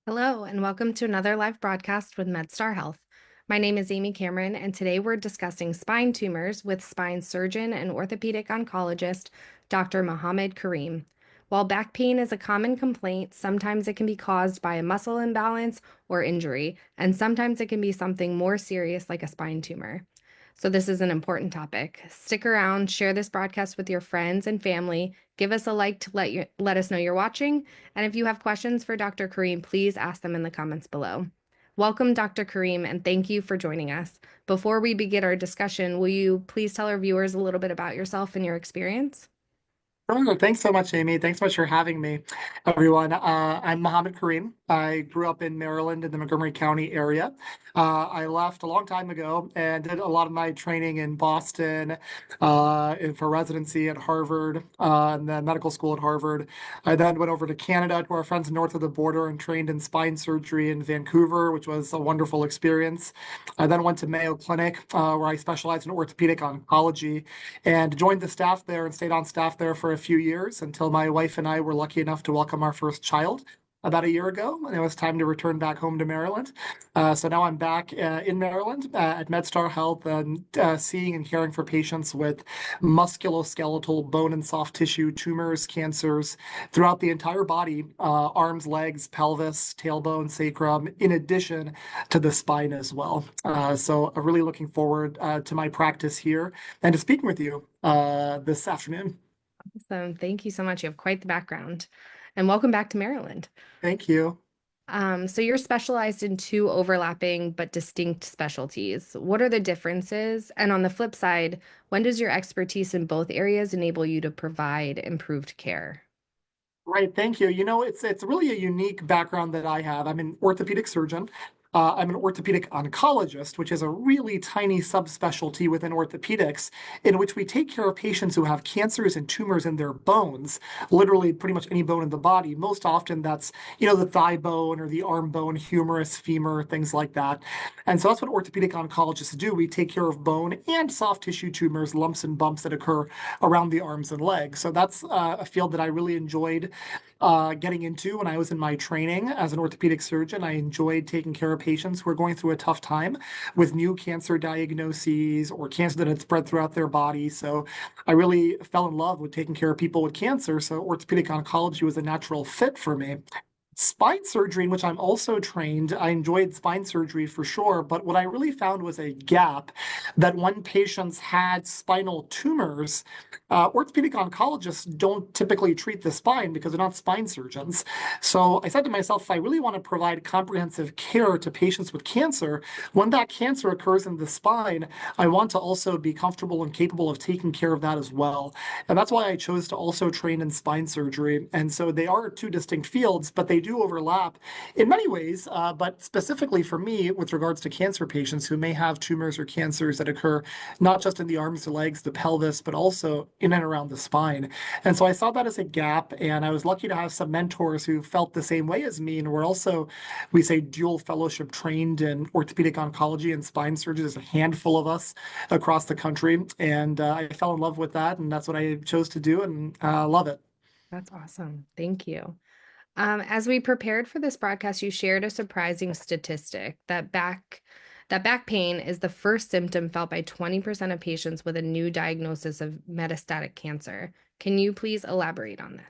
Hello, and welcome to another live broadcast with MedStar Health. My name is Amy Cameron, and today we're discussing spine tumors with spine surgeon and orthopedic oncologist Dr. Mohammed Karim. While back pain is a common complaint, sometimes it can be caused by a muscle imbalance or injury, and sometimes it can be something more serious like a spine tumor. So, this is an important topic. Stick around, share this broadcast with your friends and family, give us a like to let us know you're watching, and if you have questions for Dr. Karim, please ask them in the comments below. Welcome, Dr. Karim, and thank you for joining us. Before we begin our discussion, will you please tell our viewers a little bit about yourself and your experience? Sure. Thanks so much, Amy. Thanks so much for having me, everyone. I'm Mohammed Karim. I grew up in Maryland in the Montgomery County area. I left a long time ago and did a lot of my training in Boston for residency at Harvard and then medical school at Harvard. I then went over to Canada to our friends north of the border and trained in spine surgery in Vancouver, which was a wonderful experience. I then went to Mayo Clinic, where I specialized in orthopedic oncology and joined the staff there and stayed on staff there for a few years until my wife and I were lucky enough to welcome our first child about a year ago, and it was time to return back home to Maryland. So now I'm back in Maryland at MedStar Health and seeing and caring for patients with musculoskeletal, bone and soft tissue tumors, cancers throughout the entire body, arms, legs, pelvis, tailbone, sacrum, in addition to the spine as well. So I'm really looking forward to my practice here and to speaking with you this afternoon. Awesome. Thank you so much. You have quite the background. And welcome back to Maryland. Thank you. So you're specialized in two overlapping but distinct specialties. What are the differences? And on the flip side, when does your expertise in both areas enable you to provide improved care? Right, thank you. It's really a unique background that I have. I'm an orthopedic surgeon. I'm an orthopedic oncologist, which is a really tiny subspecialty within orthopedics, in which we take care of patients who have cancers and tumors in their bones, literally pretty much any bone in the body. Most often that's, the thigh bone or the arm bone, humerus, femur, things like that. And so that's what orthopedic oncologists do. We take care of bone and soft tissue tumors, lumps and bumps that occur around the arms and legs. So that's a field that I really enjoyed getting into when I was in my training as an orthopedic surgeon. I enjoyed taking care of patients who were going through a tough time with new cancer diagnoses or cancer that had spread throughout their body. So I really fell in love with taking care of people with cancer. So orthopedic oncology was a natural fit for me. Spine surgery, in which I'm also trained, I enjoyed spine surgery for sure, but what I really found was a gap that when patients had spinal tumors, orthopedic oncologists don't typically treat the spine because they're not spine surgeons. So I said to myself, if I really want to provide comprehensive care to patients with cancer, when that cancer occurs in the spine, I want to also be comfortable and capable of taking care of that as well. And that's why I chose to also train in spine surgery. And so they are two distinct fields, but they do overlap in many ways. But specifically for me, with regards to cancer patients who may have tumors or cancers that occur not just in the arms, the legs, the pelvis, but also in and around the spine. And so I saw that as a gap. And I was lucky to have some mentors who felt the same way as me and were also, we say, dual fellowship trained in orthopedic oncology and spine surgery. There's a handful of us across the country. And I fell in love with that. And that's what I chose to do and love it. That's awesome. Thank you. As we prepared for this broadcast, you shared a surprising statistic that back pain is the first symptom felt by 20% of patients with a new diagnosis of metastatic cancer. Can you please elaborate on this?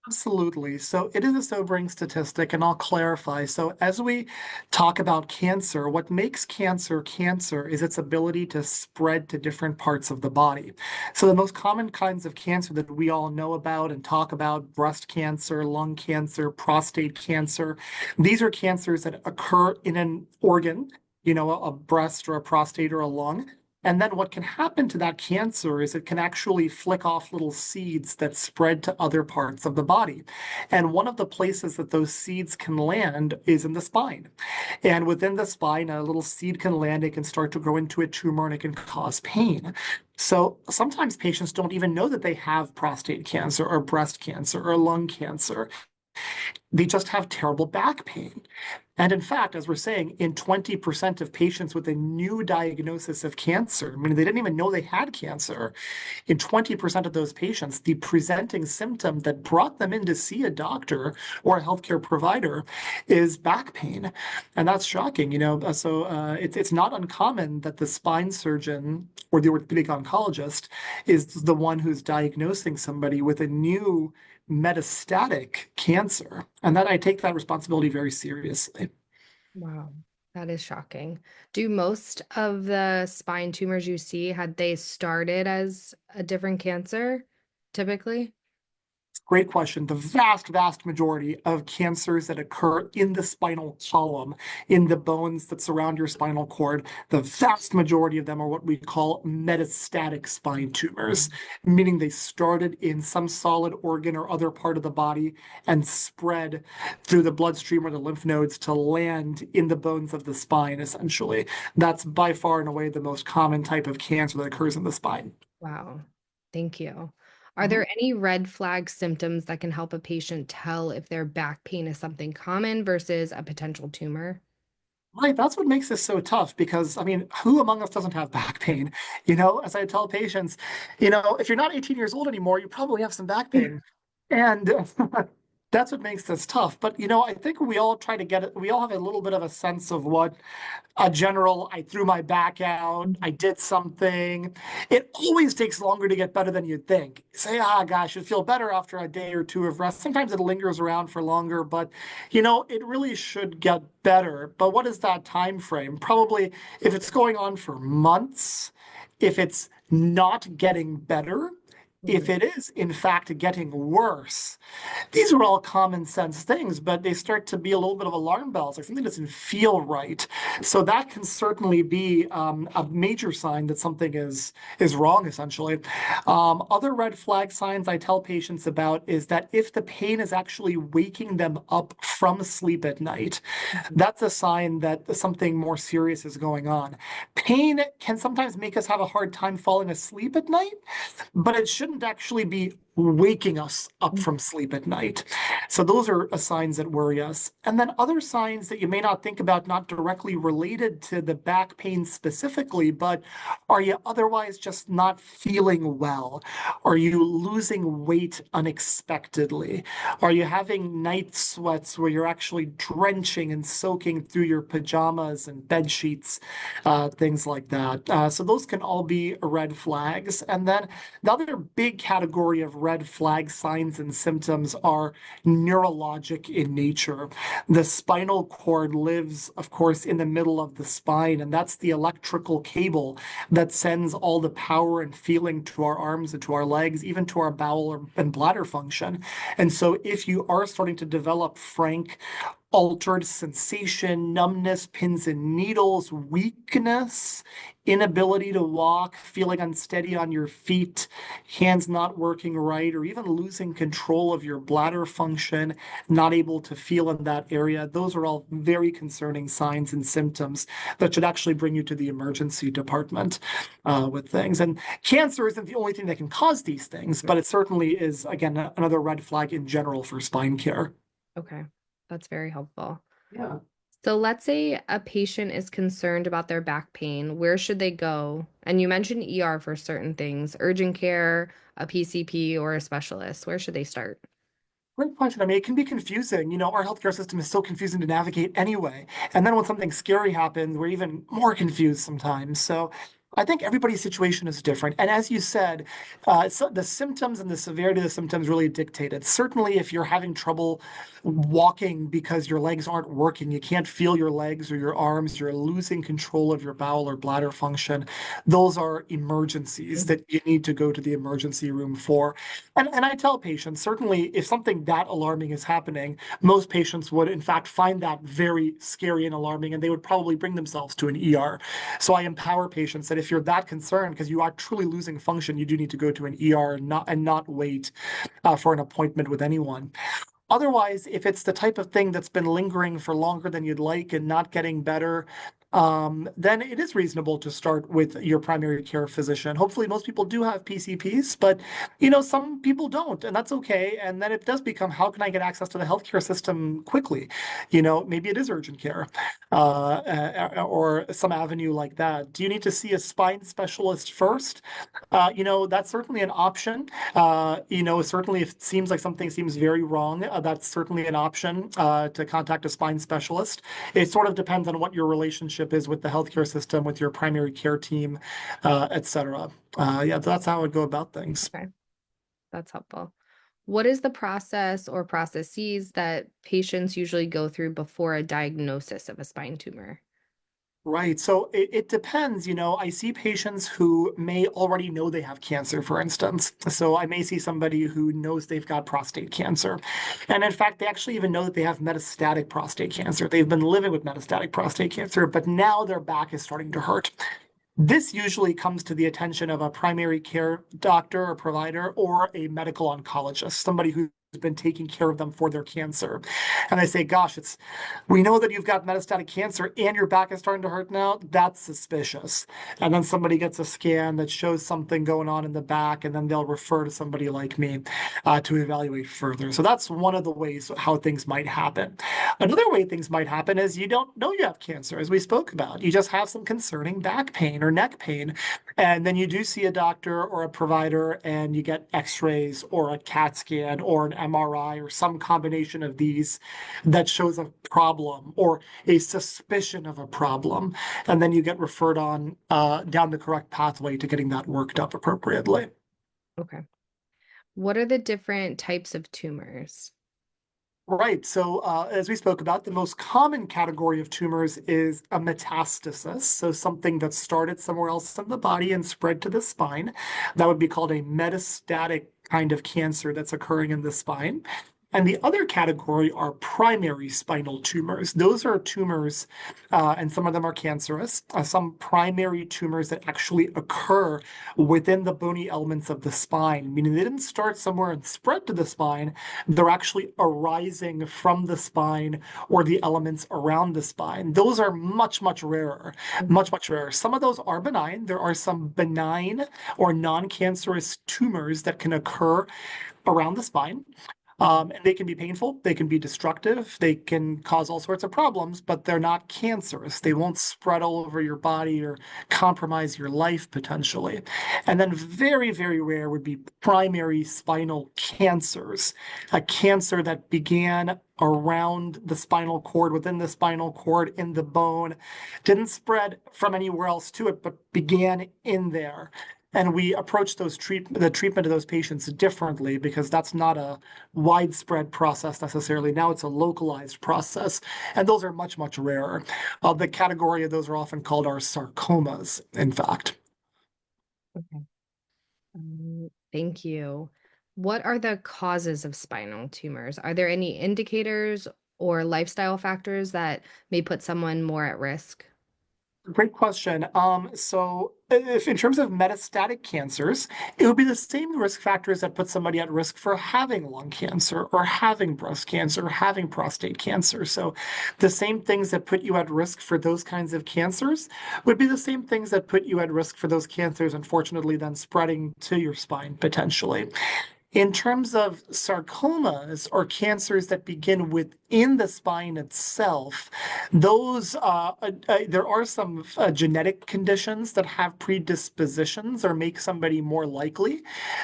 Absolutely. So it is a sobering statistic, and I'll clarify. So, as we talk about cancer, what makes cancer cancer is its ability to spread to different parts of the body. So, the most common kinds of cancer that we all know about and talk about breast cancer, lung cancer, prostate cancer these are cancers that occur in an organ, a breast or a prostate or a lung. And then what can happen to that cancer is it can actually flick off little seeds that spread to other parts of the body. And one of the places that those seeds can land is in the spine. And within the spine, a little seed can land, it can start to grow into a tumor and it can cause pain. So sometimes patients don't even know that they have prostate cancer or breast cancer or lung cancer. They just have terrible back pain. And in fact, as we're saying, in 20% of patients with a new diagnosis of cancer, meaning they didn't even know they had cancer, in 20% of those patients, the presenting symptom that brought them in to see a doctor or a healthcare provider is back pain. And that's shocking, you know. It's not uncommon that the spine surgeon or the orthopedic oncologist is the one who's diagnosing somebody with a new metastatic cancer. And that I take that responsibility very seriously. Wow, that is shocking. Do most of the spine tumors you see, had they started as a different cancer typically? Great question. The vast majority of cancers that occur in the spinal column, in the bones that surround your spinal cord, the vast majority of them are what we call metastatic spine tumors, meaning they started in some solid organ or other part of the body and spread through the bloodstream or the lymph nodes to land in the bones of the spine, essentially. That's by far and away the most common type of cancer that occurs in the spine. Wow. Thank you. Are Mhm. there any red flag symptoms that can help a patient tell if their back pain is something common versus a potential tumor? Right, that's what makes this so tough because I mean, who among us doesn't have back pain? You know, as I tell patients, you know, if you're not 18 years old anymore, you probably have some back pain. And that's what makes this tough. But you know, I think we all try to get it, we all have a little bit of a sense of what a general, I threw my back out, I did something. It always takes longer to get better than you'd think. Say, ah, gosh, you'd feel better after a day or two of rest. Sometimes it lingers around for longer, but you know, it really should get better. But what is that time frame? Probably if it's going on for months, if it's not getting better, if Mhm. it is in fact getting worse, these are all common sense things, but they start to be a little bit of alarm bells, like something doesn't feel right. So that can certainly be a major sign that something is wrong, essentially. Other red flag signs I tell patients about is that if the pain is actually waking them up from sleep at night, Mhm. that's a sign that something more serious is going on. Pain can sometimes make us have a hard time falling asleep at night, but it shouldn't actually be waking us up from sleep at night. So those are signs that worry us. And then other signs that you may not think about, not directly related to the back pain specifically, but are you otherwise just not feeling well? Are you losing weight unexpectedly? Are you having night sweats where you're actually drenching and soaking through your pajamas and bed sheets, things like that? So those can all be red flags. And then the other big category of red flag signs and symptoms are neurologic in nature. The spinal cord lives, of course, in the middle of the spine, and that's the electrical cable that sends all the power and feeling to our arms and to our legs, even to our bowel and bladder function. And so, if you are starting to develop frank altered sensation, numbness, pins and needles, weakness, inability to walk, feeling unsteady on your feet, hands not working right, or even losing control of your bladder function, not able to feel in that area. Those are all very concerning signs and symptoms that should actually bring you to the emergency department with things. And cancer isn't the only thing that can cause these things, but it certainly is, again, another red flag in general for spine care. Okay, that's very helpful. Yeah. So let's say a patient is concerned about their back pain. Where should they go? And you mentioned ER for certain things, urgent care, a PCP, or a specialist. Where should they start? Great question. I mean, it can be confusing. You know, our healthcare system is so confusing to navigate anyway. And then when something scary happens, we're even more confused sometimes. So I think everybody's situation is different. And as you said, so the symptoms and the severity of the symptoms really dictate it. Certainly, if you're having trouble walking because your legs aren't working, you can't feel your legs or your arms, you're losing control of your bowel or bladder function, those are emergencies Mhm. that you need to go to the emergency room for. And I tell patients, certainly if something that alarming is happening, most patients would in fact find that very scary and alarming, and they would probably bring themselves to an ER. So I empower patients that if you're that concerned because you are truly losing function, you do need to go to an ER and not wait for an appointment with anyone. Otherwise, if it's the type of thing that's been lingering for longer than you'd like and not getting better, then it is reasonable to start with your primary care physician. Hopefully, most people do have PCPs, but some people don't, and that's okay. And then it does become, how can I get access to the healthcare system quickly? Maybe it is urgent care, or some avenue like that. Do you need to see a spine specialist first? That's certainly an option. Certainly if it seems like something seems very wrong, that's certainly an option to contact a spine specialist. It sort of depends on what your relationship is with the healthcare system, with your primary care team, et cetera. Yeah, that's how I would go about things. Okay, that's helpful. What is the process or processes that patients usually go through before a diagnosis of a spine tumor? Right. So it depends. I see patients who may already know they have cancer, for instance. So I may see somebody who knows they've got prostate cancer. And in fact, they actually even know that they have metastatic prostate cancer. They've been living with metastatic prostate cancer, but now their back is starting to hurt. This usually comes to the attention of a primary care doctor or provider or a medical oncologist, somebody who's been taking care of them for their cancer. And they say, gosh, we know that you've got metastatic cancer and your back is starting to hurt now. That's suspicious. And then somebody gets a scan that shows something going on in the back, and then they'll refer to somebody like me to evaluate further. So that's one of the ways how things might happen. Another way things might happen is you don't know you have cancer, as we spoke about. You just have some concerning back pain or neck pain. And then you do see a doctor or a provider and you get x-rays or a CAT scan or an MRI or some combination of these that shows a problem or a suspicion of a problem. And then you get referred on down the correct pathway to getting that worked up appropriately. Okay. What are the different types of tumors? Right. So, as we spoke about, the most common category of tumors is a metastasis. So, something that started somewhere else in the body and spread to the spine. That would be called a metastatic kind of cancer that's occurring in the spine. And the other category are primary spinal tumors. Those are tumors, and some of them are cancerous, some primary tumors that actually occur within the bony elements of the spine, meaning they didn't start somewhere and spread to the spine. They're actually arising from the spine or the elements around the spine. Those are much, much rarer, much, much rarer. Some of those are benign. There are some benign or non-cancerous tumors that can occur around the spine. And they can be painful, they can be destructive, they can cause all sorts of problems, but they're not cancerous. They won't spread all over your body or compromise your life potentially. And then very, very rare would be primary spinal cancers, a cancer that began around the spinal cord, within the spinal cord, in the bone, didn't spread from anywhere else to it, but began in there. And we approach the treatment of those patients differently because that's not a widespread process necessarily. Now it's a localized process, and those are much, much rarer. The category of those are often called our sarcomas, in fact. Okay. Thank you. What are the causes of spinal tumors? Are there any indicators or lifestyle factors that may put someone more at risk? Great question. So if in terms of metastatic cancers, it would be the same risk factors that put somebody at risk for having lung cancer or having breast cancer or having prostate cancer. So the same things that put you at risk for those kinds of cancers would be the same things that put you at risk for those cancers, unfortunately, then spreading to your spine potentially. In terms of sarcomas or cancers that begin within the spine itself, those there are some genetic conditions that have predispositions or make somebody more likely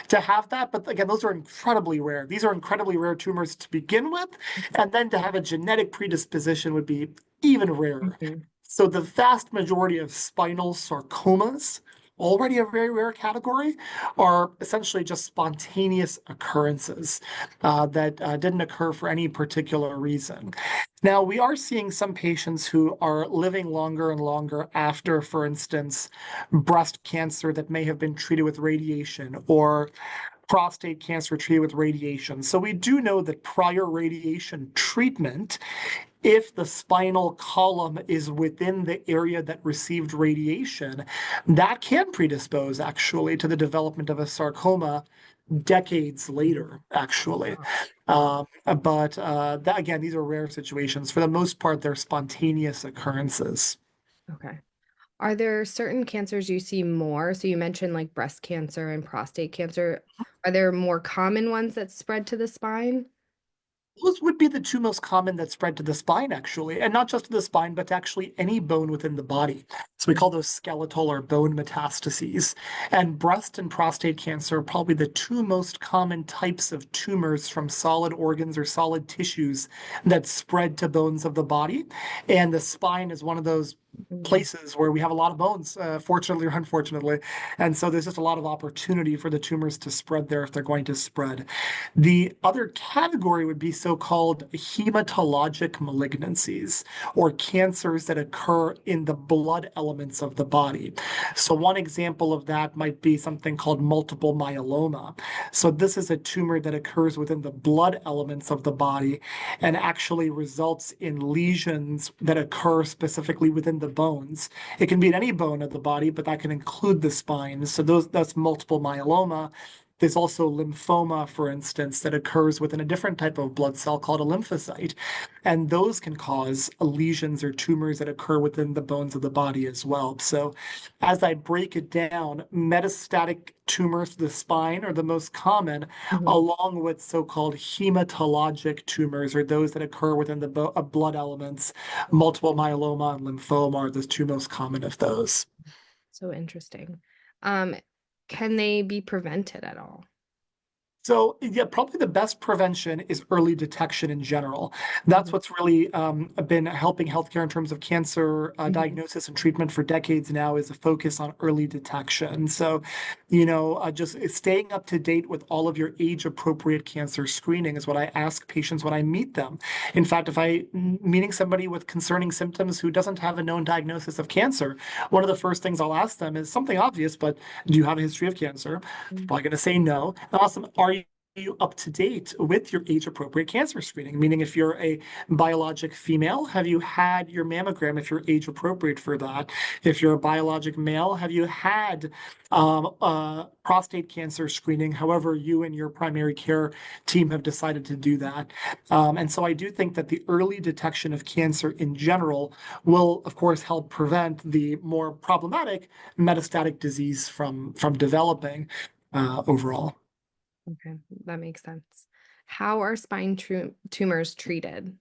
to have that. But again, those are incredibly rare. These are incredibly rare tumors to begin with, and then to have a genetic predisposition would be even rarer. Mhm. So the vast majority of spinal sarcomas, already a very rare category, are essentially just spontaneous occurrences that didn't occur for any particular reason. Now, we are seeing some patients who are living longer and longer after, for instance, breast cancer that may have been treated with radiation or prostate cancer treated with radiation. So we do know that prior radiation treatment, if the spinal column is within the area that received radiation, that can predispose actually to the development of a sarcoma decades later, actually. Wow. But again, these are rare situations. For the most part, they're spontaneous occurrences. Okay. Are there certain cancers you see more? So you mentioned like breast cancer and prostate cancer. Are there more common ones that spread to the spine? Those would be the two most common that spread to the spine, actually, and not just to the spine, but to actually any bone within the body. So we call those skeletal or bone metastases. And breast and prostate cancer are probably the two most common types of tumors from solid organs or solid tissues that spread to bones of the body. And the spine is one of those Mhm. places where we have a lot of bones, fortunately or unfortunately. And so there's just a lot of opportunity for the tumors to spread there if they're going to spread. The other category would be so-called hematologic malignancies or cancers that occur in the blood elements of the body. So one example of that might be something called multiple myeloma. So this is a tumor that occurs within the blood elements of the body and actually results in lesions that occur specifically within the bones. It can be in any bone of the body, but that can include the spine. So that's multiple myeloma. There's also lymphoma, for instance, that occurs within a different type of blood cell called a lymphocyte. And those can cause lesions or tumors that occur within the bones of the body as well. So, as I break it down, metastatic tumors to the spine are the most common, Mhm. along with so called hematologic tumors, or those that occur within the blood elements. Multiple myeloma and lymphoma are the two most common of those. So interesting. Um, can they be prevented at all? So, yeah, probably the best prevention is early detection in general. That's Mhm. what's really been helping healthcare in terms of cancer Mhm. diagnosis and treatment for decades now is a focus on early detection. So, just staying up to date with all of your age appropriate cancer screening is what I ask patients when I meet them. In fact, if meeting somebody with concerning symptoms who doesn't have a known diagnosis of cancer, one of the first things I'll ask them is something obvious, but do you have a history of cancer? Probably going to say no. Awesome. Are you up to date with your age appropriate cancer screening? Meaning, if you're a biologic female, have you had your mammogram if you're age appropriate for that? If you're a biologic male, have you had prostate cancer screening? However, you and your primary care team have decided to do that. And so I do think that the early detection of cancer in general will, of course, help prevent the more problematic metastatic disease from developing overall. Okay, that makes sense. How are spine tumors treated?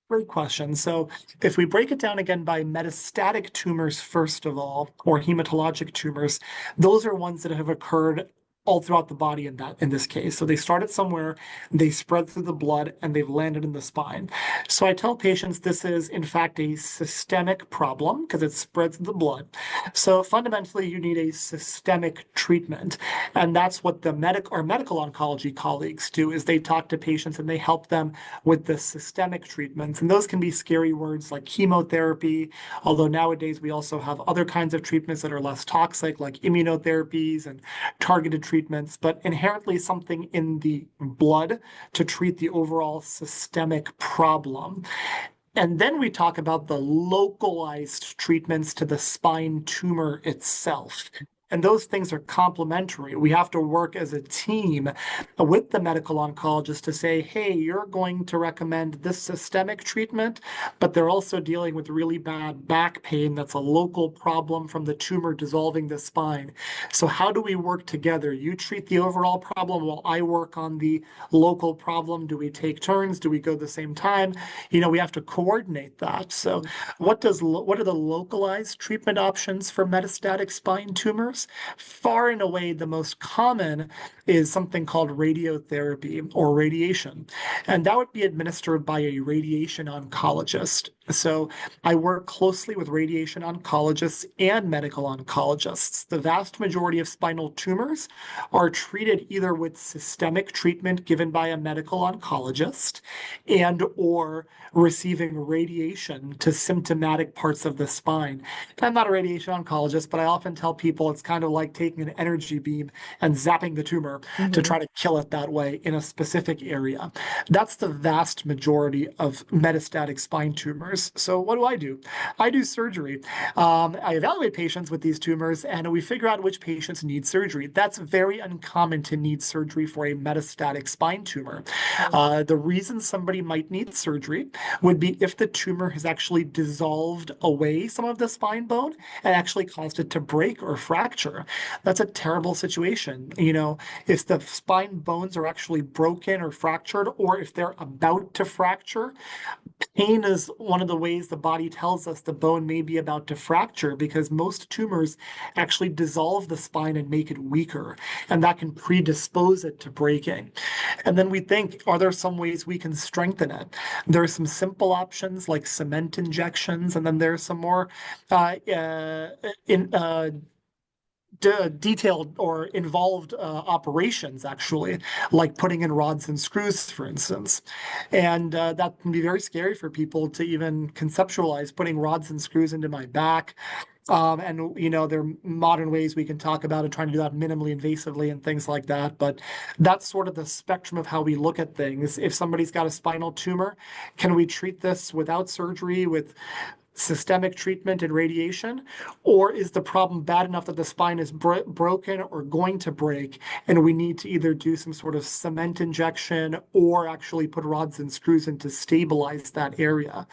Great question. So, if we break it down again by metastatic tumors, first of all, or hematologic tumors, those are ones that have occurred all throughout the body in this case. So they started somewhere, they spread through the blood, and they've landed in the spine. So I tell patients this is in fact a systemic problem because it spreads through the blood. So fundamentally, you need a systemic treatment, and that's what the medical oncology colleagues do. Is they talk to patients and they help them with the systemic treatments. And those can be scary words like chemotherapy, although nowadays we also have other kinds of treatments that are less toxic, like immunotherapies and targeted treatments, but inherently something in the blood to treat the overall systemic problem. And then we talk about the localized treatments to the spine tumor itself. And those things are complementary. We have to work as a team with the medical oncologist to say, hey, you're going to recommend this systemic treatment, but they're also dealing with really bad back pain that's a local problem from the tumor dissolving the spine. So, how do we work together? You treat the overall problem while I work on the local problem. Do we take turns? Do we go the same time? We have to coordinate that. So, what are the localized treatment options for metastatic spine tumors? Far and away, the most common is something called radiotherapy or radiation, and that would be administered by a radiation oncologist. So, I work closely with radiation oncologists and medical oncologists. The vast majority of spinal tumors are treated either with systemic treatment given by a medical oncologist and or receiving radiation to symptomatic parts of the spine. I'm not a radiation oncologist, but I often tell people it's kind of like taking an energy beam and zapping the tumor to Hmm. try to kill it that way in a specific area. That's the vast majority of metastatic spine tumors. So what do? I do surgery. I evaluate patients with these tumors and we figure out which patients need surgery. That's very uncommon to need surgery for a metastatic spine tumor. The reason somebody might need surgery would be if the tumor has actually dissolved away some of the spine bone and actually caused it to break or fracture. That's a terrible situation. If the spine bones are actually broken or fractured, or if they're about to fracture, pain is one of the ways the body tells us the bone may be about to fracture because most tumors actually dissolve the spine and make it weaker, and that can predispose it to breaking. And then we think, are there some ways we can strengthen it? There are some simple options like cement injections, and then there's some more in detailed or involved operations, actually, like putting in rods and screws, for instance. And that can be very scary for people to even conceptualize putting rods and screws into my back. There are modern ways we can talk about it, trying to do that minimally invasively and things like that. But that's sort of the spectrum of how we look at things. If somebody's got a spinal tumor, can we treat this without surgery, with systemic treatment and radiation? Or is the problem bad enough that the spine is broken or going to break, and we need to either do some sort of cement injection or actually put rods and screws in to stabilize that area?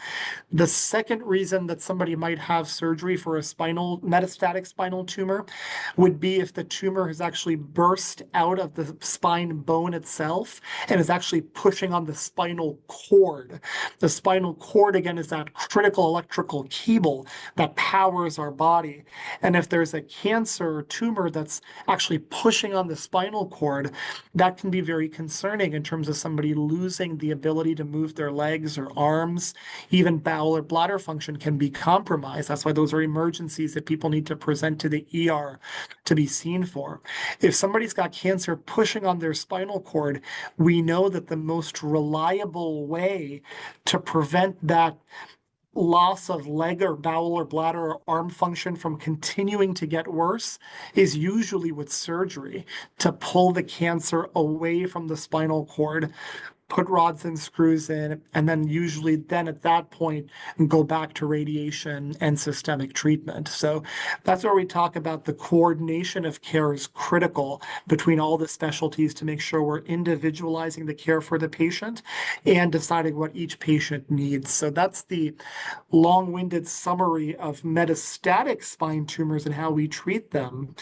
The second reason that somebody might have surgery for a metastatic spinal tumor would be if the tumor has actually burst out of the spine bone itself and is actually pushing on the spinal cord. The spinal cord, again, is that critical electrical cable that powers our body. And if there's a cancer or tumor that's actually pushing on the spinal cord, that can be very concerning in terms of somebody losing the ability to move their legs or arms. Even bowel or bladder function can be compromised. That's why those are emergencies that people need to present to the ER to be seen for. If somebody's got cancer pushing on their spinal cord, we know that the most reliable way to prevent that loss of leg or bowel or bladder or arm function from continuing to get worse is usually with surgery to pull the cancer away from the spinal cord, put rods and screws in, and then usually then at that point go back to radiation and systemic treatment. So that's where we talk about the coordination of care is critical between all the specialties to make sure we're individualizing the care for the patient and deciding what each patient needs. So that's the long-winded summary of metastatic spine tumors and how we treat them.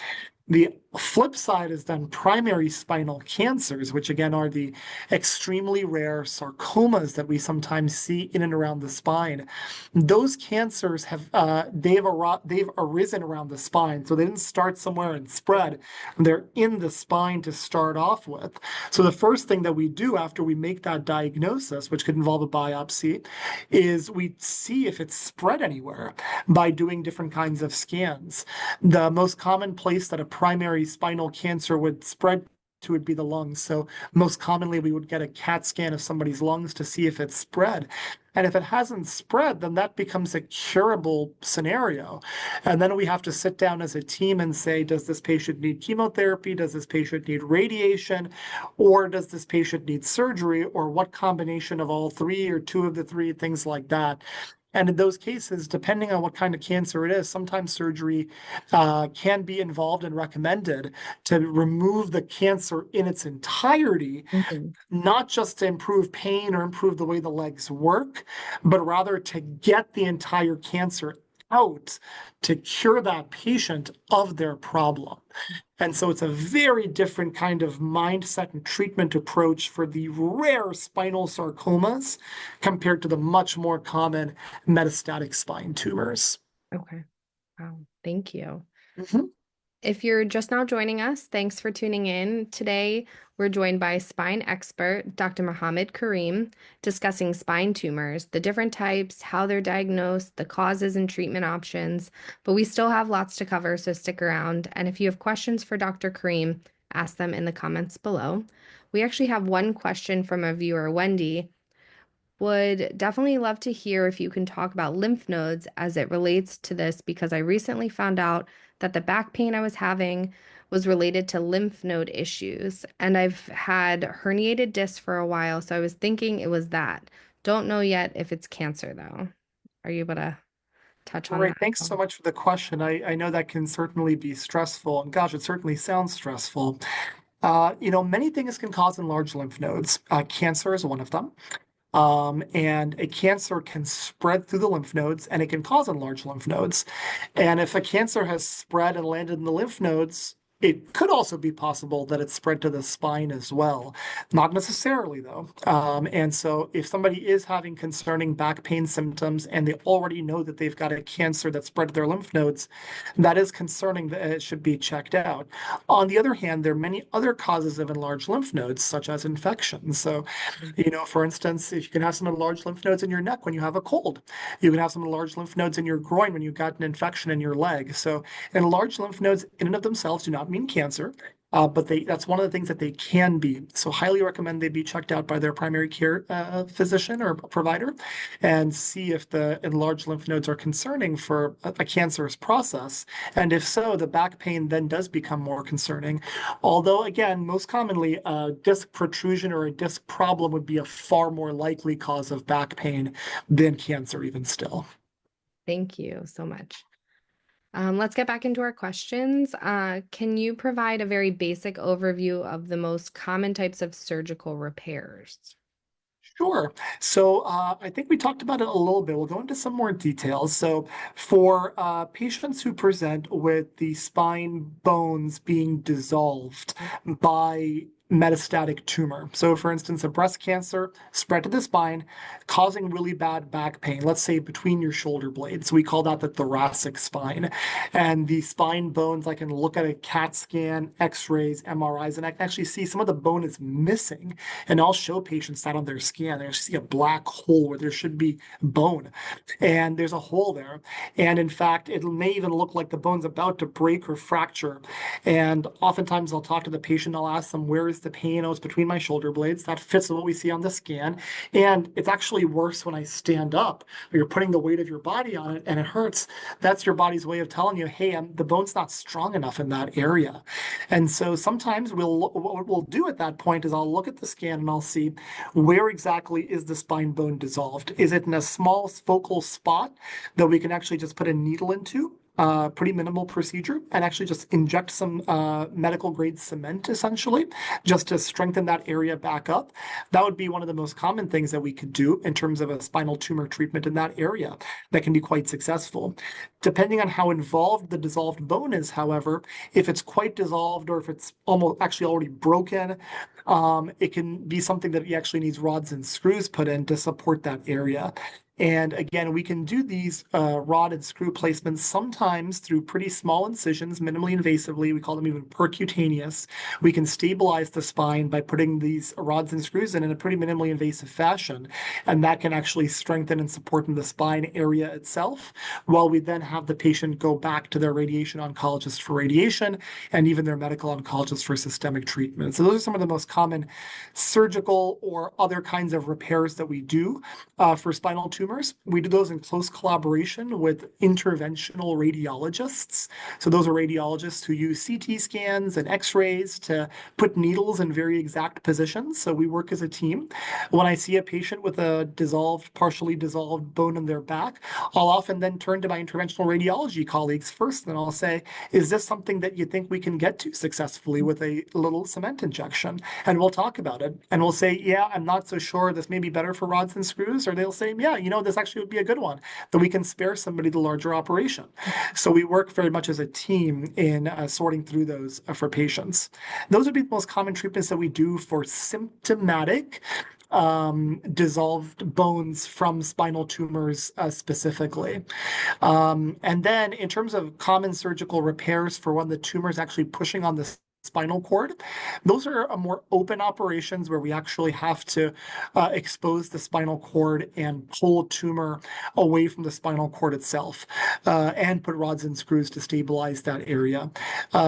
The flip side is then primary spinal cancers, which again are the extremely rare sarcomas that we sometimes see in and around the spine. Those cancers they've arisen around the spine, so they didn't start somewhere and spread. They're in the spine to start off with. So the first thing that we do after we make that diagnosis, which could involve a biopsy, is we see if it's spread anywhere by doing different kinds of scans. The most common place that a primary spinal cancer would spread to would be the lungs. So most commonly, we would get a CAT scan of somebody's lungs to see if it's spread. And if it hasn't spread, then that becomes a curable scenario. And then we have to sit down as a team and say, does this patient need chemotherapy? Does this patient need radiation? Or does this patient need surgery? Or what combination of all three or two of the three, things like that. And in those cases, depending on what kind of cancer it is, sometimes surgery can be involved and recommended to remove the cancer in its entirety, Hmm. not just to improve pain or improve the way the legs work, but rather to get the entire cancer out to cure that patient of their problem. And so it's a very different kind of mindset and treatment approach for the rare spinal sarcomas compared to the much more common metastatic spine tumors. Okay. Wow. Thank you. Mhm. If you're just now joining us, thanks for tuning in. Today, we're joined by spine expert Dr. Mohammed Karim discussing spine tumors, the different types, how they're diagnosed, the causes and treatment options. But we still have lots to cover, so stick around. And if you have questions for Dr. Karim, ask them in the comments below. We actually have one question from a viewer, Wendy. Would definitely love to hear if you can talk about lymph nodes as it relates to this because I recently found out that the back pain I was having was related to lymph node issues. And I've had herniated discs for a while, so I was thinking it was that. Don't know yet if it's cancer, though. Are you able to touch All on right, that? thanks so much for the question. I know that can certainly be stressful, and gosh, it certainly sounds stressful. Many things can cause enlarged lymph nodes. Cancer is one of them. And a cancer can spread through the lymph nodes and it can cause enlarged lymph nodes. And if a cancer has spread and landed in the lymph nodes, it could also be possible that it's spread to the spine as well. Not necessarily, though. And so, if somebody is having concerning back pain symptoms and they already know that they've got a cancer that spread to their lymph nodes, that is concerning that it should be checked out. On the other hand, there are many other causes of enlarged lymph nodes, such as infections. So, for instance, if you can have some enlarged lymph nodes in your neck when you have a cold, you can have some enlarged lymph nodes in your groin when you've got an infection in your leg. So, enlarged lymph nodes in and of themselves do not mean cancer. But that's one of the things that they can be. So highly recommend they be checked out by their primary care physician or provider and see if the enlarged lymph nodes are concerning for a cancerous process. And if so, the back pain then does become more concerning. Although, again, most commonly, a disc protrusion or a disc problem would be a far more likely cause of back pain than cancer, even still. Thank you so much. Let's get back into our questions. Can you provide a very basic overview of the most common types of surgical repairs? Sure. So I think we talked about it a little bit. We'll go into some more details. So for patients who present with the spine bones being dissolved by metastatic tumor. So for instance, a breast cancer spread to the spine, causing really bad back pain, let's say between your shoulder blades. We call that the thoracic spine. And the spine bones, I can look at a CAT scan, X-rays, MRIs, and I can actually see some of the bone is missing. And I'll show patients that on their scan. They see a black hole where there should be bone. And there's a hole there. And in fact, it may even look like the bone's about to break or fracture. And oftentimes I'll talk to the patient, I'll ask them, where is the pain? Oh, it's between my shoulder blades. That fits with what we see on the scan. And it's actually worse when I stand up. You're putting the weight of your body on it and it hurts. That's your body's way of telling you, hey, the bone's not strong enough in that area. And so sometimes what we'll do at that point is I'll look at the scan and I'll see where exactly is the spine bone dissolved. Is it in a small focal spot that we can actually just put a needle into? Pretty minimal procedure and actually just inject some medical grade cement essentially just to strengthen that area back up. That would be one of the most common things that we could do in terms of a spinal tumor treatment in that area that can be quite successful. Depending on how involved the dissolved bone is, however, if it's quite dissolved or if it's almost actually already broken, it can be something that actually needs rods and screws put in to support that area. And again, we can do these rod and screw placements sometimes through pretty small incisions, minimally invasively. We call them even percutaneous. We can stabilize the spine by putting these rods and screws in a pretty minimally invasive fashion. And that can actually strengthen and support in the spine area itself, while we then have the patient go back to their radiation oncologist for radiation and even their medical oncologist for systemic treatment. So those are some of the most common surgical or other kinds of repairs that we do for spinal tumors. We do those in close collaboration with interventional radiologists. So those are radiologists who use CT scans and X-rays to put needles in very exact positions. So we work as a team. When I see a patient with a partially dissolved bone in their back, I'll often then turn to my interventional radiology colleagues first, and I'll say, is this something that you think we can get to successfully with a little cement injection? And we'll talk about it. And we'll say, yeah, I'm not so sure. This may be better for rods and screws. Or they'll say, yeah, this actually would be a good one, that we can spare somebody the larger operation. So we work very much as a team in sorting through those for patients. Those would be the most common treatments that we do for symptomatic dissolved bones from spinal tumors specifically. And then in terms of common surgical repairs for when the tumor is actually pushing on the spinal cord. Those are more open operations where we actually have to expose the spinal cord and pull a tumor away from the spinal cord itself and put rods and screws to stabilize that area.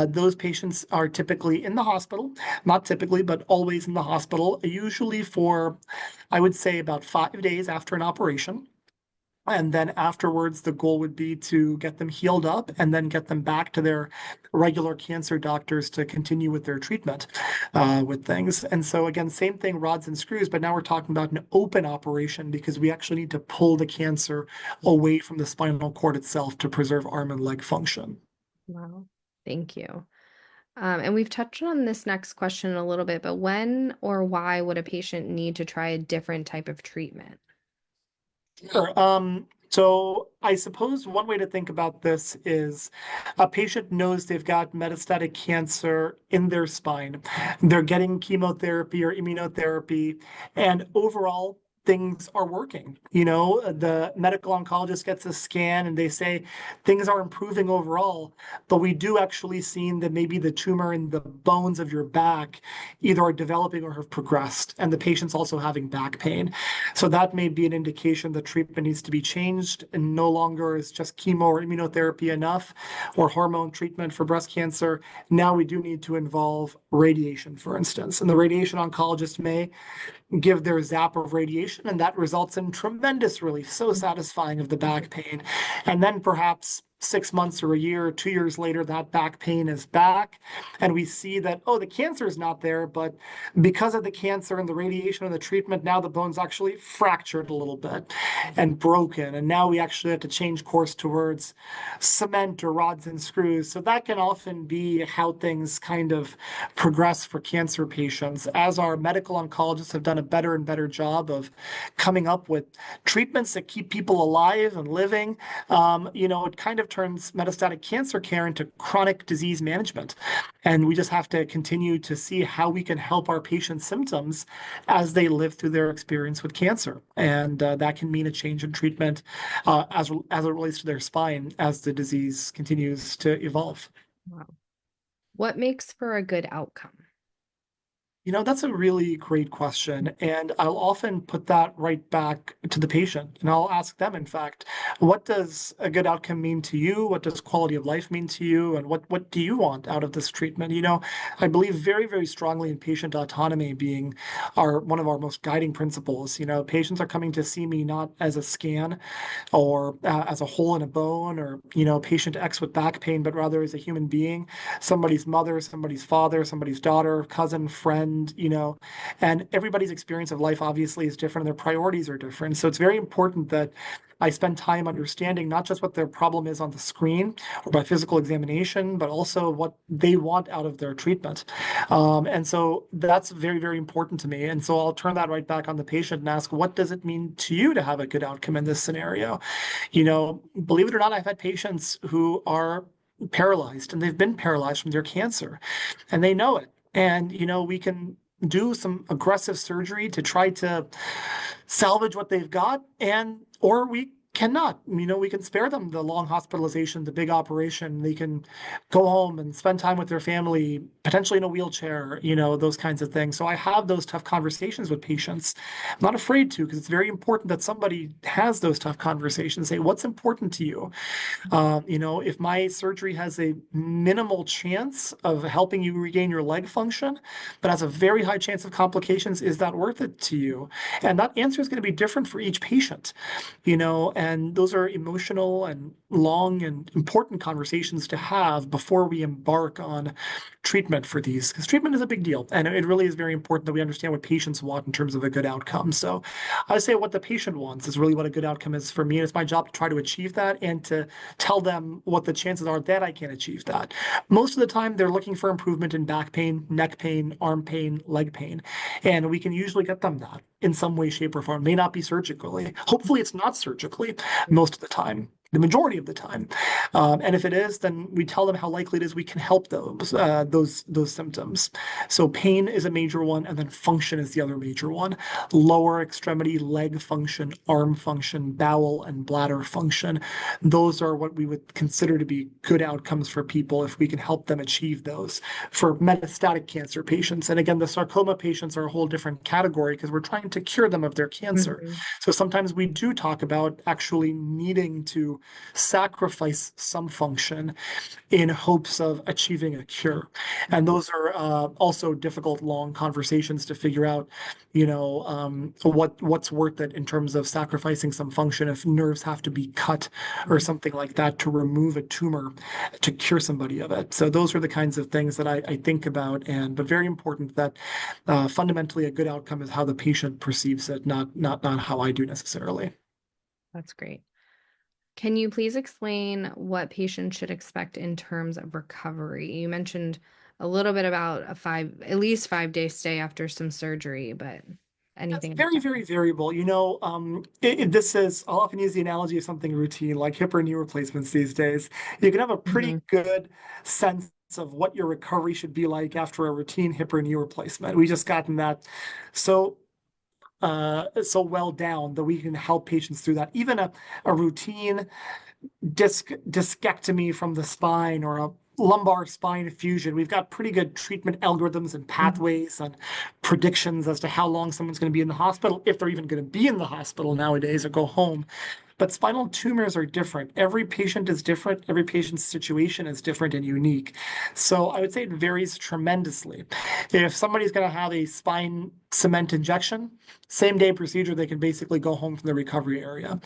Those patients are typically in the hospital, not typically, but always in the hospital, usually for, I would say, about 5 days after an operation. And then afterwards, the goal would be to get them healed up and then get them back to their regular cancer doctors to continue with their treatment with things. And so, again, same thing, rods and screws, but now we're talking about an open operation because we actually need to pull the cancer away from the spinal cord itself to preserve arm and leg function. Wow. Thank you. And we've touched on this next question a little bit, but when or why would a patient need to try a different type of treatment? Sure. So I suppose one way to think about this is a patient knows they've got metastatic cancer in their spine. They're getting chemotherapy or immunotherapy, and overall, things are working. The medical oncologist gets a scan and they say things are improving overall, but we do actually see that maybe the tumor in the bones of your back either are developing or have progressed, and the patient's also having back pain. So that may be an indication that treatment needs to be changed and no longer is just chemo or immunotherapy enough or hormone treatment for breast cancer. Now we do need to involve radiation, for instance. And the radiation oncologist may give their zap of radiation, and that results in tremendous relief, so satisfying of the back pain. And then perhaps 6 months or a year or 2 years later, that back pain is back. And we see that, oh, the cancer is not there, but because of the cancer and the radiation and the treatment, now the bone's actually fractured a little bit and broken. And now we actually have to change course towards cement or rods and screws. So that can often be how things kind of progress for cancer patients, as our medical oncologists have done a better and better job of coming up with treatments that keep people alive and living. It kind of turns metastatic cancer care into chronic disease management. And we just have to continue to see how we can help our patients' symptoms as they live through their experience with cancer. And that can mean a change in treatment as it relates to their spine as the disease continues to evolve. Wow. What makes for a good outcome? That's a really great question. And I'll often put that right back to the patient. And I'll ask them, in fact, what does a good outcome mean to you? What does quality of life mean to you? And what do you want out of this treatment? I believe very, very strongly in patient autonomy being one of our most guiding principles. Patients are coming to see me not as a scan or as a hole in a bone or, patient X with back pain, but rather as a human being, somebody's mother, somebody's father, somebody's daughter, cousin, friend, and everybody's experience of life obviously is different and their priorities are different. So it's very important that I spend time understanding not just what their problem is on the screen or by physical examination, but also what they want out of their treatment. And so that's very, very important to me. And so I'll turn that right back on the patient and ask, what does it mean to you to have a good outcome in this scenario? Believe it or not, I've had patients who are paralyzed and they've been paralyzed from their cancer and they know it. And, we can do some aggressive surgery to try to salvage what they've got, or we cannot. We can spare them the long hospitalization, the big operation. They can go home and spend time with their family, potentially in a wheelchair, those kinds of things. So I have those tough conversations with patients. I'm not afraid to, because it's very important that somebody has those tough conversations. Say, what's important to you? If my surgery has a minimal chance of helping you regain your leg function, but has a very high chance of complications, is that worth it to you? And that answer is going to be different for each patient, and those are emotional and long and important conversations to have before we embark on treatment for these, because treatment is a big deal. And it really is very important that we understand what patients want in terms of a good outcome. So I say what the patient wants is really what a good outcome is for me. And it's my job to try to achieve that and to tell them what the chances are that I can achieve that. Most of the time, they're looking for improvement in back pain, neck pain, arm pain, leg pain. And we can usually get them that in some way, shape, or form. It may not be surgically. Hopefully, it's not surgically most of the time. the majority of the time. And if it is, then we tell them how likely it is we can help those symptoms. So pain is a major one, and then function is the other major one. Lower extremity, leg function, arm function, bowel and bladder function. Those are what we would consider to be good outcomes for people if we can help them achieve those. For metastatic cancer patients, and again, the sarcoma patients are a whole different category because we're trying to cure them of their cancer. Mhm. So sometimes we do talk about actually needing to sacrifice some function in hopes of achieving a cure. And those are also difficult, long conversations to figure out, what's worth it in terms of sacrificing some function if nerves have to be cut or something like that to remove a tumor to cure somebody of it. So those are the kinds of things that I think about, but very important that fundamentally a good outcome is how the patient perceives it, not how I do necessarily. That's great. Can you please explain what patients should expect in terms of recovery? You mentioned a little bit about at least 5 day stay after some surgery, but That's anything else? very, very variable. I'll often use the analogy of something routine, like hip or knee replacements these days. You can have a pretty Mhm. good sense of what your recovery should be like after a routine hip or knee replacement. We just gotten that so so well down that we can help patients through that. Even a routine discectomy from the spine or a lumbar spine fusion. We've got pretty good treatment algorithms and Mhm. pathways and predictions as to how long someone's going to be in the hospital, if they're even going to be in the hospital nowadays or go home. But spinal tumors are different. Every patient is different. Every patient's situation is different and unique. So I would say it varies tremendously. If somebody's going to have a spine cement injection, same day procedure, they can basically go home from the recovery area.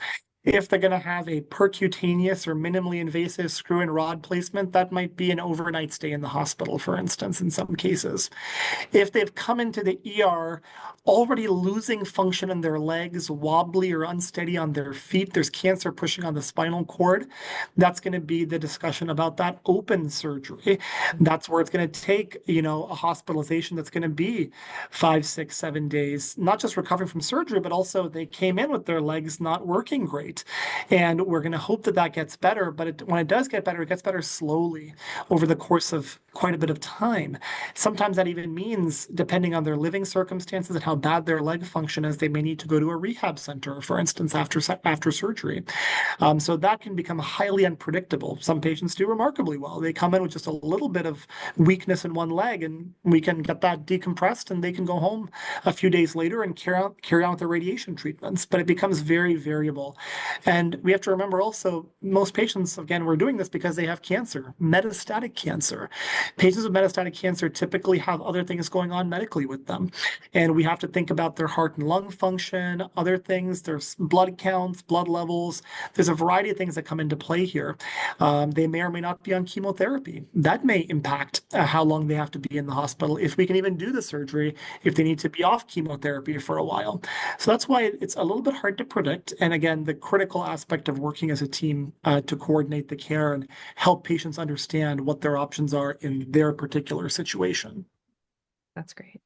If they're going to have a percutaneous or minimally invasive screw and rod placement, that might be an overnight stay in the hospital, for instance, in some cases. If they've come into the ER already losing function in their legs, wobbly or unsteady on their feet, there's cancer pushing on the spinal cord, that's going to be the discussion about that open surgery. That's where it's going to take, a hospitalization that's going to be 5, 6, 7 days, not just recovering from surgery, but also they came in with their legs not working great. And we're going to hope that that gets better. But when it does get better, it gets better slowly over the course of quite a bit of time. Sometimes that even means, depending on their living circumstances and how bad their leg function is, they may need to go to a rehab center, for instance, after surgery. So that can become highly unpredictable. Some patients do remarkably well. They come in with just a little bit of weakness in one leg, and we can get that decompressed, and they can go home a few days later and carry on with their radiation treatments. But it becomes very variable. And we have to remember also, most patients, again, we're doing this because they have cancer, metastatic cancer. Patients with metastatic cancer typically have other things going on medically with them. And we have to think about their heart and lung function, other things, there's blood counts, blood levels. There's a variety of things that come into play here. They may or may not be on chemotherapy. That may impact how long they have to be in the hospital, if we can even do the surgery, if they need to be off chemotherapy for a while. So that's why it's a little bit hard to predict. And again, the critical aspect of working as a team to coordinate the care and help patients understand what their options are in their particular situation. That's great.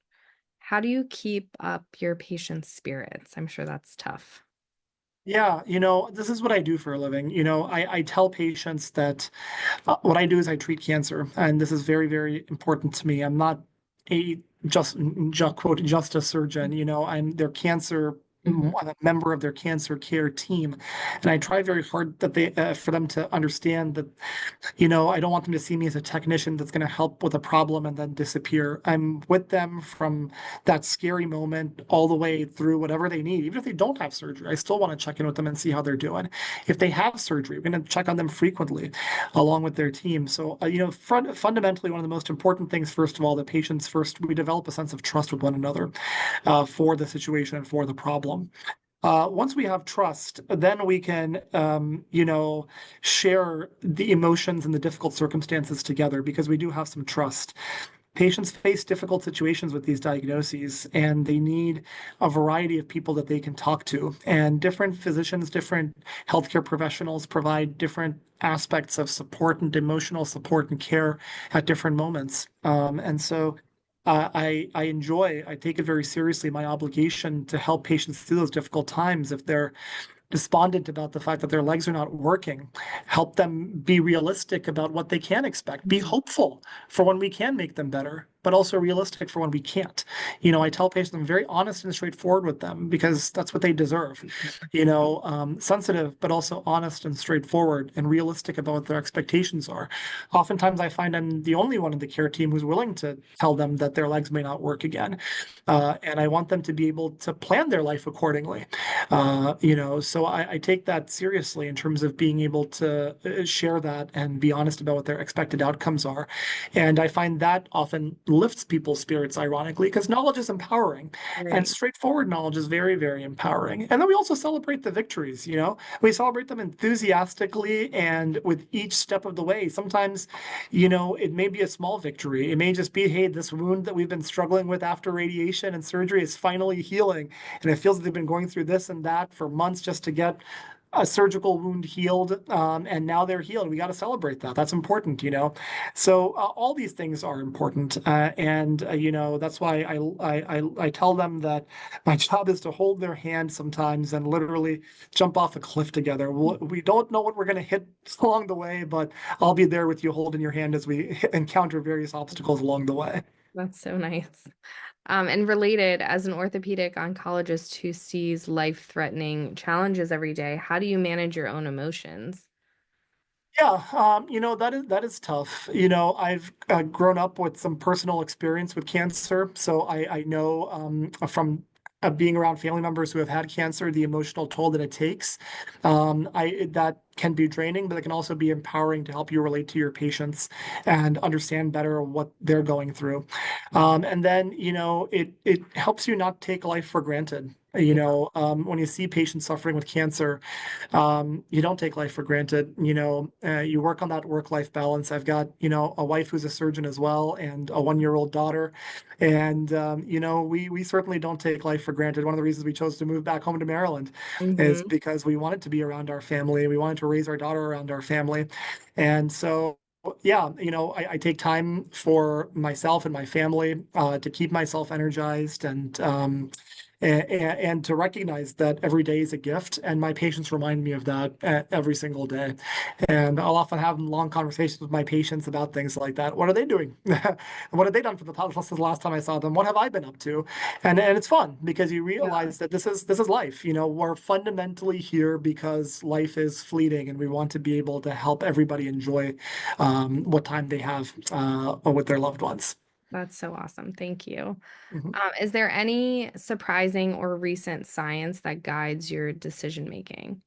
How do you keep up your patient's spirits? I'm sure that's tough. Yeah, this is what I do for a living. I tell patients that what I do is I treat cancer, and this is very, very important to me. I'm not a quote just a surgeon. I'm their cancer. Mhm. I'm a member of their cancer care team, and I try very hard that they for them to understand that I don't want them to see me as a technician that's going to help with a problem and then disappear. I'm with them from that scary moment all the way through whatever they need. Even if they don't have surgery, I still want to check in with them and see how they're doing. If they have surgery, we're going to check on them frequently along with their team. So, fundamentally, one of the most important things, first of all, the patients first, we develop a sense of trust with one another for the situation and for the problem. Once we have trust, then we can, share the emotions and the difficult circumstances together because we do have some trust. Patients face difficult situations with these diagnoses, and they need a variety of people that they can talk to. And different physicians, different healthcare professionals provide different aspects of support and emotional support and care at different moments. And so I take it very seriously, my obligation to help patients through those difficult times if they're despondent about the fact that their legs are not working. Help them be realistic about what they can expect. Be hopeful for when we can make them better, but also realistic for when we can't. I tell patients I'm very honest and straightforward with them because that's what they deserve. Sensitive, but also honest and straightforward and realistic about what their expectations are. Oftentimes, I find I'm the only one in the care team who's willing to tell them that their legs may not work again. And I want them to be able to plan their life accordingly. So I take that seriously in terms of being able to share that and be honest about what their expected outcomes are. And I find that often lifts people's spirits, ironically, because knowledge is empowering and Right. straightforward knowledge is very, very empowering. And then we also celebrate the victories, we celebrate them enthusiastically and with each step of the way. Sometimes, it may be a small victory. It may just be, hey, this wound that we've been struggling with after radiation and surgery is finally healing. And it feels like they've been going through this and that for months just to get a surgical wound healed, and now they're healed. We got to celebrate that. That's important. So all these things are important, and that's why I tell them that my job is to hold their hand sometimes and literally jump off a cliff together. We don't know what we're going to hit along the way, but I'll be there with you, holding your hand as we encounter various obstacles along the way. That's so nice. And related, as an orthopedic oncologist who sees life-threatening challenges every day, how do you manage your own emotions? Yeah, that is tough. I've grown up with some personal experience with cancer, so I know from being around family members who have had cancer, the emotional toll that it takes. I that can be draining, but it can also be empowering to help you relate to your patients and understand better what they're going through. And then, it helps you not take life for granted. When you see patients suffering with cancer, you don't take life for granted. You work on that work-life balance. I've got, a wife who's a surgeon as well, and a one-year-old daughter, and we certainly don't take life for granted. One of the reasons we chose to move back home to Maryland is Hmm. because we wanted to be around our family. We wanted to raise our daughter around our family, and so. Yeah, I take time for myself and my family to keep myself energized and to recognize that every day is a gift. And my patients remind me of that every single day. And I'll often have long conversations with my patients about things like that. What are they doing? What have they done for the past since the last time I saw them? What have I been up to? And it's fun because you Yeah, realize that this is life. We're fundamentally here because life is fleeting, and we want to be able to help everybody enjoy what time they have with their loved ones. that's so awesome. Thank you. Mhm. Is there any surprising or recent science that guides your decision making?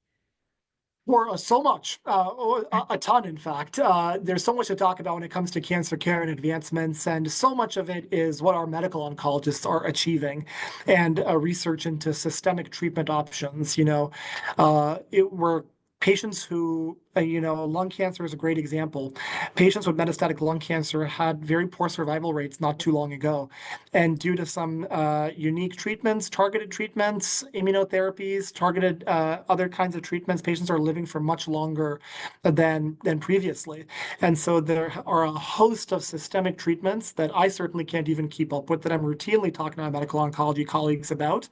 Or so much, a ton, in fact. There's so much to talk about when it comes to cancer care and advancements, and so much of it is what our medical oncologists are achieving, and research into systemic treatment options. We're patients who, lung cancer is a great example. Patients with metastatic lung cancer had very poor survival rates not too long ago. And due to some unique treatments, targeted treatments, immunotherapies, targeted other kinds of treatments, patients are living for much longer than previously. And so there are a host of systemic treatments that I certainly can't even keep up with, that I'm routinely talking to my medical oncology colleagues about,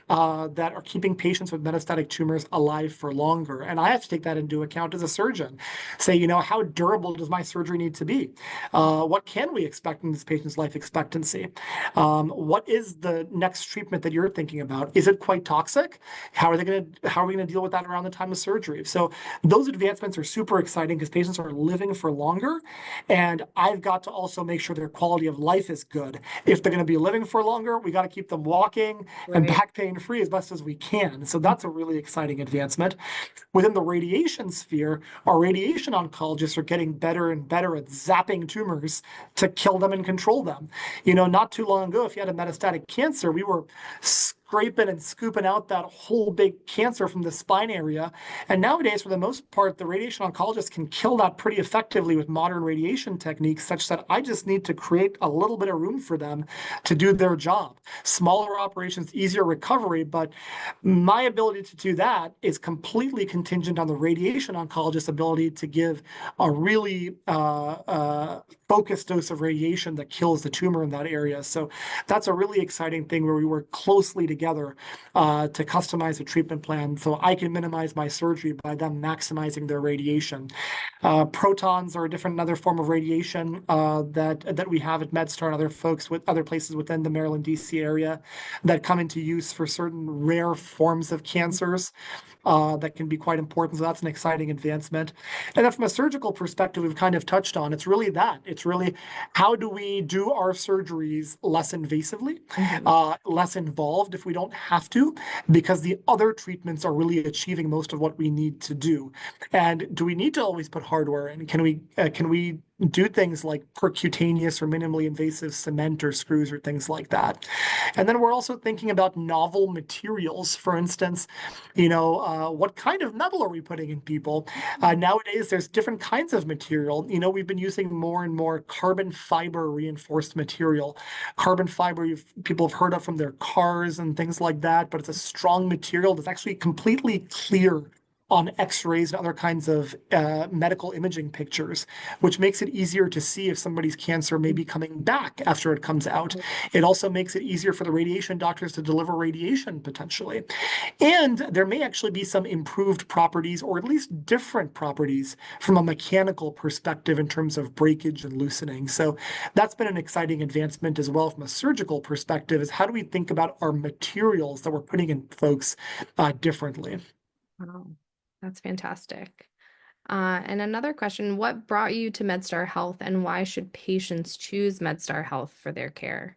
that are keeping patients with metastatic tumors alive for longer. And I have to take that into account as a surgeon. Say, how durable does my surgery need to be? What can we expect in this patient's life expectancy? What is the next treatment that you're thinking about? Is it quite toxic? How are we going to deal with that around the time of surgery? So those advancements are super exciting because patients are living for longer, and I've got to also make sure their quality of life is good. If they're going to be living for longer, we got to keep them walking and Right. back pain free as best as we can. So that's a really exciting advancement. Within the radiation sphere, our radiation oncologists are getting better and better at zapping tumors to kill them and control them. Not too long ago, if you had a metastatic cancer, we were scraping and scooping out that whole big cancer from the spine area. And nowadays, for the most part, the radiation oncologist can kill that pretty effectively with modern radiation techniques, such that I just need to create a little bit of room for them to do their job. Smaller operations, easier recovery, but my ability to do that is completely contingent on the radiation oncologist's ability to give a really focused dose of radiation that kills the tumor in that area. So that's a really exciting thing where we work closely together to customize a treatment plan so I can minimize my surgery by them maximizing their radiation. Protons are a different another form of radiation that we have at MedStar and other folks with other places within the Maryland, D.C. area that come into use for certain rare forms of cancers that can be quite important. So that's an exciting advancement. And then from a surgical perspective, we've kind of touched on it's really that. It's really how do we do our surgeries less invasively, Mhm. less involved if we don't have to, because the other treatments are really achieving most of what we need to do. And do we need to always put hardware in? Can we do things like percutaneous or minimally invasive cement or screws or things like that? And then we're also thinking about novel materials. For instance, what kind of metal are we putting in people? Nowadays, there's different kinds of material. We've been using more and more carbon fiber reinforced material. Carbon fiber, people have heard of from their cars and things like that, but it's a strong material that's actually completely clear on x-rays and other kinds of medical imaging pictures, which makes it easier to see if somebody's cancer may be coming back after it comes out. It also makes it easier for the radiation doctors to deliver radiation potentially. And there may actually be some improved properties, or at least different properties, from a mechanical perspective in terms of breakage and loosening. So that's been an exciting advancement as well from a surgical perspective, is how do we think about our materials that we're putting in folks differently? Wow, that's fantastic. And another question, what brought you to MedStar Health and why should patients choose MedStar Health for their care?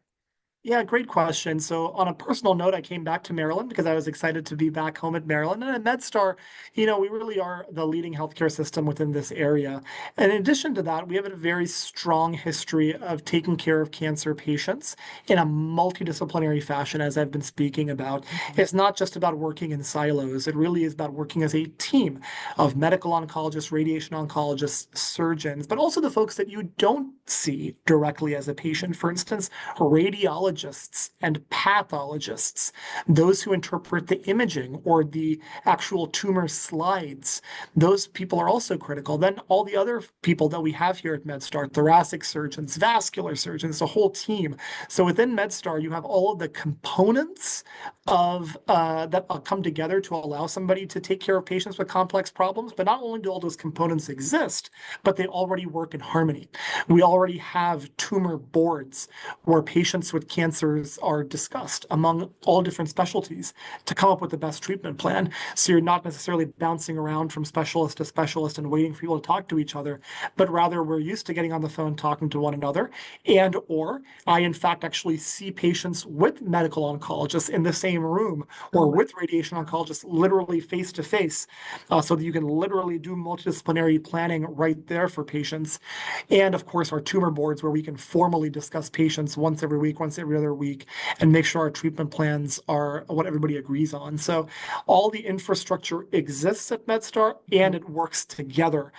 Yeah, great question. So, on a personal note, I came back to Maryland because I was excited to be back home at Maryland. And at MedStar, we really are the leading healthcare system within this area. And in addition to that, we have a very strong history of taking care of cancer patients in a multidisciplinary fashion, as I've been speaking about. Mhm. It's not just about working in silos, it really is about working as a team of medical oncologists, radiation oncologists, surgeons, but also the folks that you don't see directly as a patient. For instance, radiologists and pathologists, those who interpret the imaging or the actual tumor slides. Those people are also critical. Then all the other people that we have here at MedStar, thoracic surgeons, vascular surgeons, the whole team. So within MedStar, you have all of the components of that come together to allow somebody to take care of patients with complex problems. But not only do all those components exist, but they already work in harmony. We already have tumor boards where patients with cancers are discussed among all different specialties to come up with the best treatment plan. So you're not necessarily bouncing around from specialist to specialist and waiting for people to talk to each other, but rather we're used to getting on the phone, talking to one another. And or I, in fact, actually see patients with medical oncologists in the same room Oh, or wow. with radiation oncologists literally face to face, so that you can literally do multidisciplinary planning right there for patients. And of course, our tumor boards where we can formally discuss patients once every week, once every other week, and make sure our treatment plans are what everybody agrees on. So all the infrastructure exists at MedStar and Mhm. it works together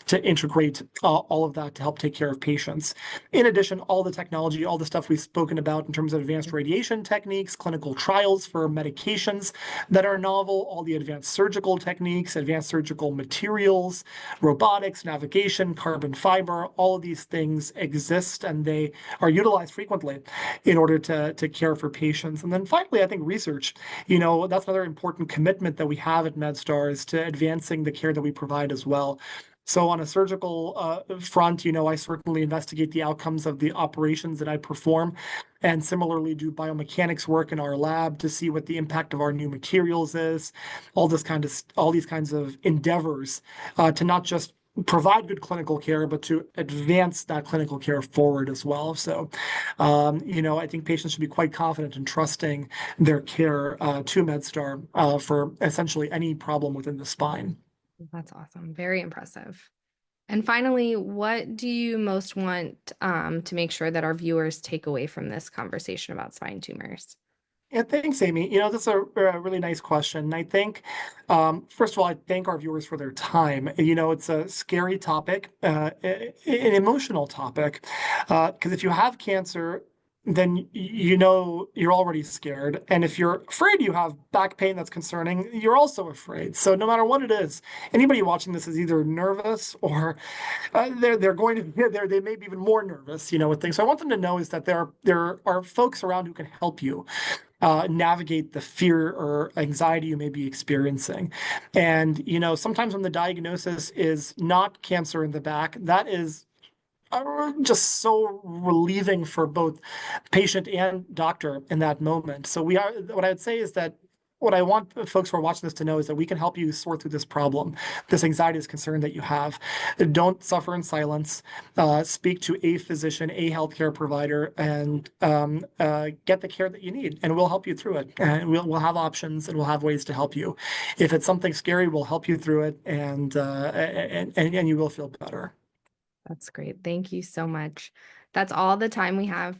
to integrate all of that to help take care of patients. In addition, all the technology, all the stuff we've spoken about in terms of advanced radiation techniques, clinical trials for medications that are novel, all the advanced surgical techniques, advanced surgical materials, robotics, navigation, carbon fiber, all of these things exist and they are utilized frequently in order to care for patients. And then finally, I think research, that's another important commitment that we have at MedStar is to advancing the care that we provide as well. So on a surgical front, I certainly investigate the outcomes of the operations that I perform, and similarly do biomechanics work in our lab to see what the impact of our new materials is. All these kinds of endeavors to not just provide good clinical care, but to advance that clinical care forward as well. So, I think patients should be quite confident in trusting their care to MedStar for essentially any problem within the spine. That's awesome. Very impressive. And finally, what do you most want to make sure that our viewers take away from this conversation about spine tumors? Yeah, thanks, Amy. That's a really nice question. I think, first of all, I thank our viewers for their time. It's a scary topic, an emotional topic, because if you have cancer, then you know you're already scared. And if you're afraid you have back pain that's concerning, you're also afraid. So no matter what it is, anybody watching this is either nervous or they're going to be there. They may be even more nervous, with things. So I want them to know is that there are folks around who can help you navigate the fear or anxiety you may be experiencing. And sometimes when the diagnosis is not cancer in the back, that is just so relieving for both patient and doctor in that moment. So what I would say is that what I want folks who are watching this to know is that we can help you sort through this problem, this anxiety, this concern that you have. Don't suffer in silence. Speak to a physician, a healthcare provider, and get the care that you need, and we'll help you through it. And we'll have options, and we'll have ways to help you. If it's something scary, we'll help you through it, and you will feel better. That's great. Thank you so much. That's all the time we have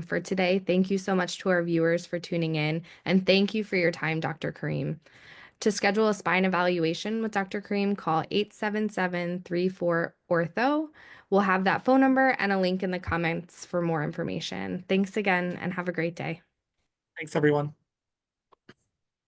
for today. Thank you so much to our viewers for tuning in, and thank you for your time, Dr. Karim. To schedule a spine evaluation with Dr. Karim, call 877-34-ORTHO. We'll have that phone number and a link in the comments for more information. Thanks again, and have a great day. Thanks, everyone.